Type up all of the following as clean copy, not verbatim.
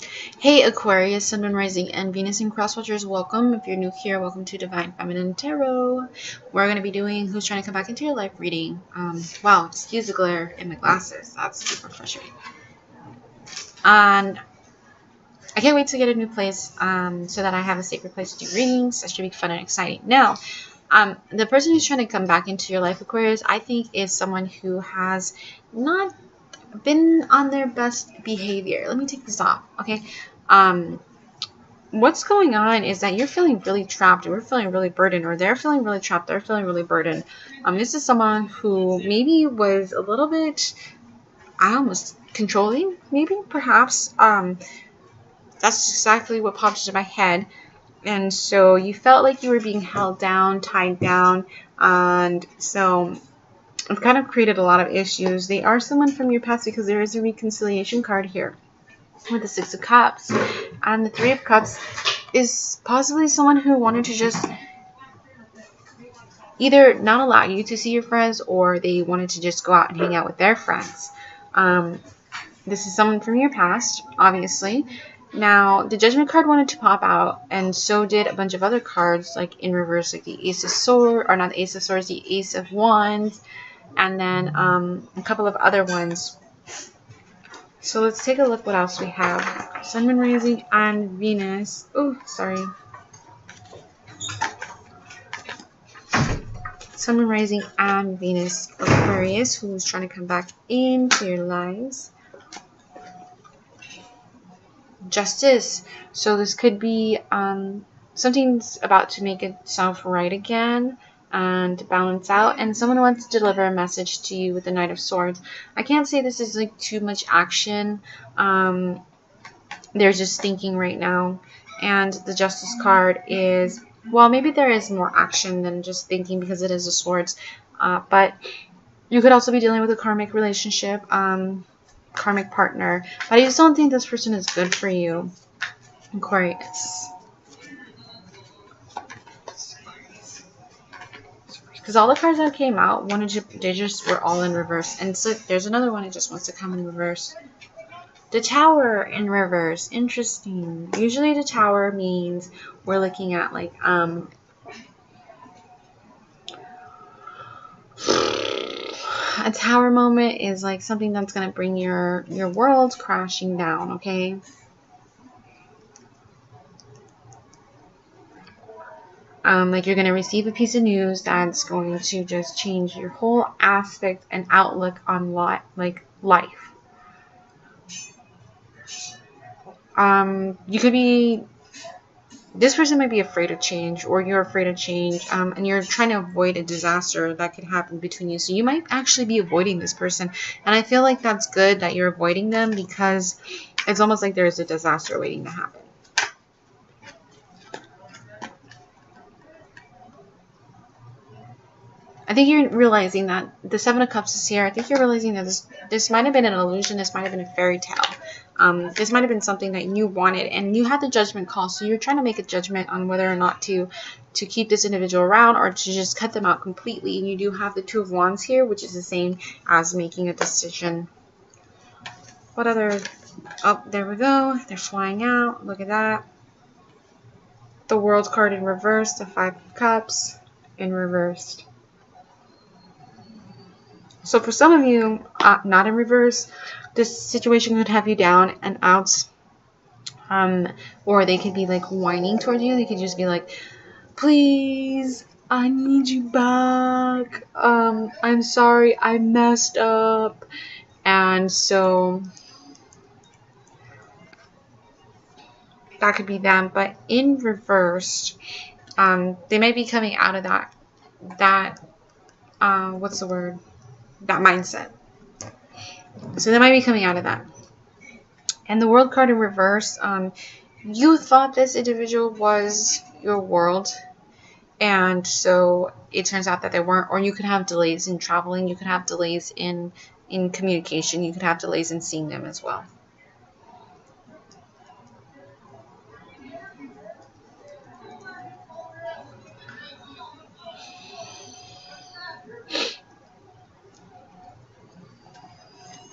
Hey Aquarius, Sun, Moon, Rising, and Venus in Cross Watchers, welcome. If you're new here, welcome to Divine Feminine Tarot. We're going to be doing Who's Trying to Come Back into Your Life reading. Wow, excuse the glare in my glasses. That's super frustrating. And I can't wait to get a new place so that I have a sacred place to do readings. That should be fun and exciting. Now, the person who's trying to come back into your life, Aquarius, I think is someone who has not been on their best behavior. Let me take this off, okay? What's going on is that you're feeling really trapped, or you're feeling really burdened, or they're feeling really trapped, they're feeling really burdened. This is someone who maybe was a little bit, almost controlling, maybe, perhaps. That's exactly what popped into my head. And so you felt like you were being held down, tied down, and so it kind of created a lot of issues. They are someone from your past because there is a reconciliation card here with the Six of Cups, and the Three of Cups is possibly someone who wanted to just either not allow you to see your friends, or they wanted to just go out and hang out with their friends. This is someone from your past, obviously. Now, the Judgment card wanted to pop out, and so did a bunch of other cards, like in reverse, like the Ace of Swords, or not the Ace of Swords, the Ace of Wands, and then a couple of other ones. So let's take a look what else we have. Sun, Moon, Rising, and Venus. Oh, sorry. Sun, Moon, Rising, and Venus. Aquarius, who's trying to come back into your lives. Justice. So this could be something's about to make itself right again and balance out, and someone wants to deliver a message to you with the Knight of Swords. I can't say this is like too much action. They're just thinking right now, and the Justice card is, well, maybe there is more action than just thinking because it is a Swords, but you could also be dealing with a karmic relationship, karmic partner, but I just don't think this person is good for you, Aquarius. Because all the cards that came out, they just were all in reverse. And so there's another one that just wants to come in reverse. The Tower in reverse. Interesting. Usually the Tower means we're looking at like a tower moment is like something that's going to bring your world crashing down, okay? Like you're going to receive a piece of news that's going to just change your whole aspect and outlook on life. You could be, this person might be afraid of change, or you're afraid of change, and you're trying to avoid a disaster that could happen between you. So you might actually be avoiding this person, and I feel like that's good that you're avoiding them, because it's almost like there's a disaster waiting to happen. I think you're realizing that the Seven of Cups is here. I think you're realizing that this might have been an illusion. This might have been a fairy tale. This might have been something that you wanted, and you had the judgment call. So you're trying to make a judgment on whether or not to keep this individual around, or to just cut them out completely. And you do have the Two of Wands here, which is the same as making a decision. What other? Oh, there we go. They're flying out. Look at that. The World card in reverse. The Five of Cups in reversed. So for some of you, not in reverse, this situation could have you down and out. Or they could be like whining towards you. They could just be like, please, I need you back. I'm sorry, I messed up. And so that could be them. But in reverse, they might be coming out of that what's the word? That mindset. So they might be coming out of that. And the World card in reverse, you thought this individual was your world, and so it turns out that they weren't. Or you could have delays in traveling, you could have delays in communication, you could have delays in seeing them as well.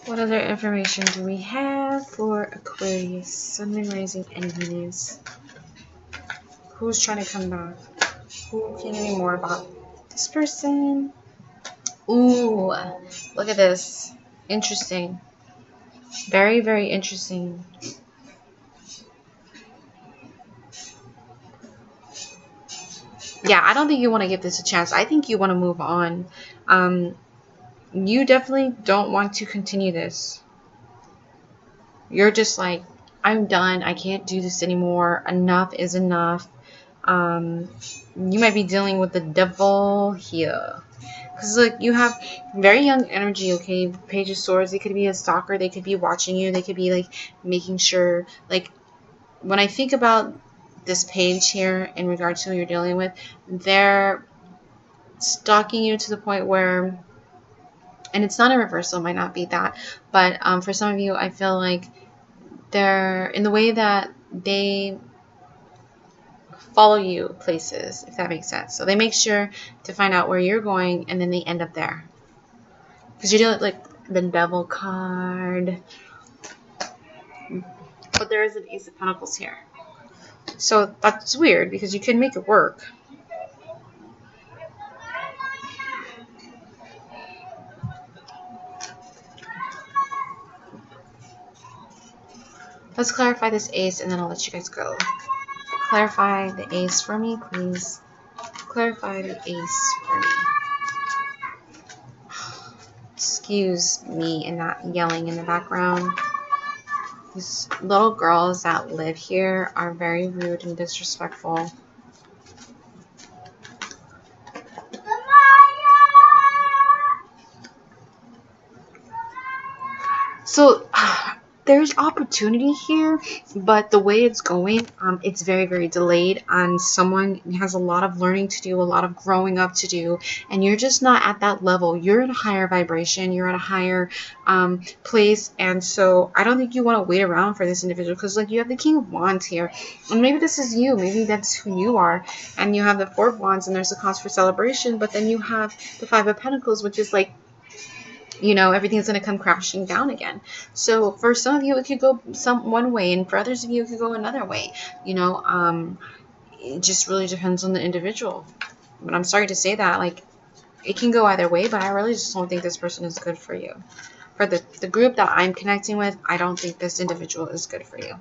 What other information do we have for Aquarius? Sun, Moon, Rising, and Venus. Who's trying to come back? Who can you know more about this person? Ooh, look at this. Interesting. Very, very interesting. Yeah, I don't think you want to give this a chance. I think you want to move on. You definitely don't want to continue this. You're just like, I'm done. I can't do this anymore. Enough is enough. You might be dealing with the devil here. Because, like, you have very young energy, okay? Page of Swords, they could be a stalker. They could be watching you. They could be, like, making sure, like, when I think about this page here in regards to who you're dealing with, they're stalking you to the point where, and it's not a reversal, it might not be that, but for some of you, I feel like they're in the way that they follow you places, if that makes sense. So they make sure to find out where you're going, and then they end up there. Because you're dealing with, like, the devil card. But there is an Ace of Pentacles here. So that's weird, because you can make it work. Let's clarify this Ace, and then I'll let you guys go. Clarify the Ace for me, please. Clarify the Ace for me. Excuse me and that yelling in the background. These little girls that live here are very rude and disrespectful. So there's opportunity here, but the way it's going, it's very, very delayed, and someone has a lot of learning to do, a lot of growing up to do, and you're just not at that level. You're at a higher vibration, you're at a higher place, and so I don't think you want to wait around for this individual, because, like, you have the King of Wands here, and maybe this is you, maybe that's who you are, and you have the Four of Wands, and there's a cause for celebration, but then you have the Five of Pentacles, which is like, you know, everything's going to come crashing down again. So for some of you, it could go one way, and for others of you, it could go another way. You know, it just really depends on the individual. But I'm sorry to say that, like, it can go either way, but I really just don't think this person is good for you. For the group that I'm connecting with, I don't think this individual is good for you.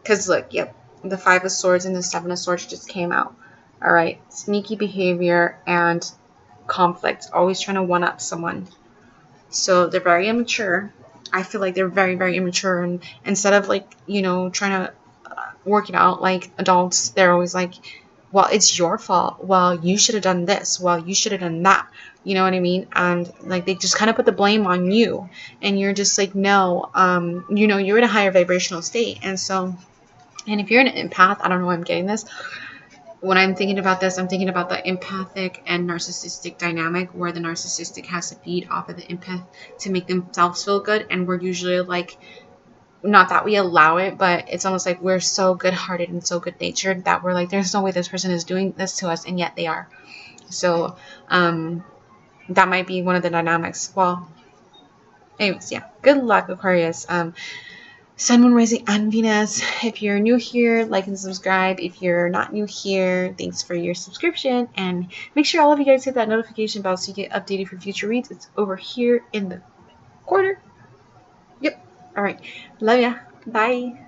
Because, look, yep, the Five of Swords and the Seven of Swords just came out. All right, sneaky behavior and conflict, always trying to one-up someone. So they're very immature. I feel like they're very, very immature, and instead of, like, you know, trying to work it out like adults, they're always like, well, it's your fault. Well, you should have done this. Well, you should have done that. You know what I mean? And, like, they just kind of put the blame on you, and you're just like, no, you know, you're in a higher vibrational state. And so, and if you're an empath, I don't know why I'm getting this. When I'm thinking about this, I'm thinking about the empathic and narcissistic dynamic, where the narcissistic has to feed off of the empath to make themselves feel good. And we're usually like, not that we allow it, but it's almost like we're so good-hearted and so good-natured that we're like, there's no way this person is doing this to us, and yet they are. So that might be one of the dynamics. Well, anyways, yeah, good luck, Aquarius. Sun, Moon, Rising, and Venus. If you're new here, like and subscribe. If you're not new here, thanks for your subscription. And make sure all of you guys hit that notification bell so you get updated for future reads. It's over here in the corner. Yep. All right. Love ya. Bye.